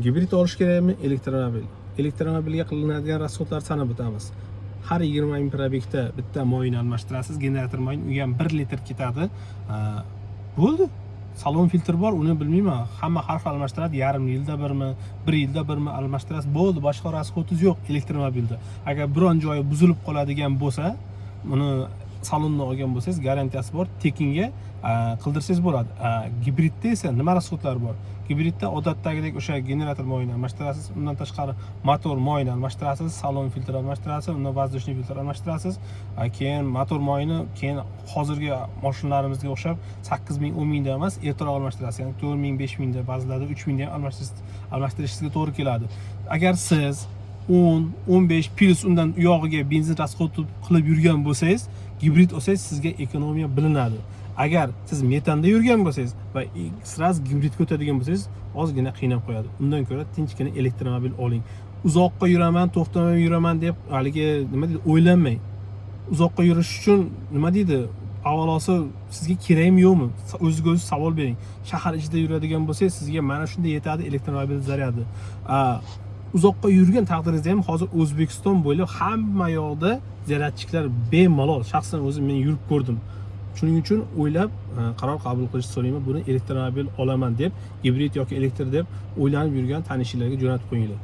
Gibrid olish kerakmi, elektromobil? Elektromobilga qilinadigan rasxodlar sanab o'tamiz. Har 20 ming probegda bitta moyni almashtirasiz, generator moyni, u ham 1 litr ketadi. Bo'ldi. Salon filtr bor, uni bilmayman. Hamma har xil almashtiradi, yarim yilda birmi, 1 yilda birmi almashtirasiz. Bo'ldi, boshqa rasxodingiz yo'q elektromobilda. Agar biron joyi buzilib qoladigan bo'lsa, uni salondan olgan bo'lsangiz, garantiyasi bor, tekinga qildirsangiz bo'ladi. Gibridda esa nima rasxodlar bor? Gibridda odatdagidek o'sha generator moyini almashtirasiz, undan tashqari motor moyini almashtirasiz, salon filtr almashtirasiz, undan воздушный filtr almashtirasiz. Keyin motor moyini keyin hozirgi mashinalarimizga o'xshab 8 ming, 10 mingda emas, ertaroq almashtirasiz. Ya'ni 4 ming, 5 mingda, ba'zilarda 3 mingda ham almashtirishingizga to'g'ri keladi. Agar siz 10, 15 plus undan uyog'iga benzin rasxod qilib yurgan bo'lsangiz, gibrid olsangiz sizga ekonomiya bilinadi. Agar siz metanda yurgan bo'lsangiz va sraz gibridga o'tadigan bo'lsangiz, ozgina qiynab qo'yadi. Undan ko'ra tinchgina elektromobil oling. Uzoqqa yuraman, to'xtamay yuraman deb haligi nima deydi, o'ylanmang. Uzoqqa yurish uchun nima deydi, avvalosi sizga kerakmi yo'qmi? O'zingizga o'zingiz savol bering. Shahar ichida yuradigan bo'lsangiz, sizga mana shunda yetadi elektromobil zaryadi. Uzoqqa yurgan taqdiringizda ham hozir O'zbekiston bo'ylab hamma yoqda zaryadchilar bemalol. Shaxsan o'zim men yurib ko'rdim. Shuning uchun o'ylab qaror qabul qilishni so'rayman. Buni elektromobil olaman deb, gibrid yoki elektr deb o'ylanib yurgan tanishlarga jo'natib qo'yinglar.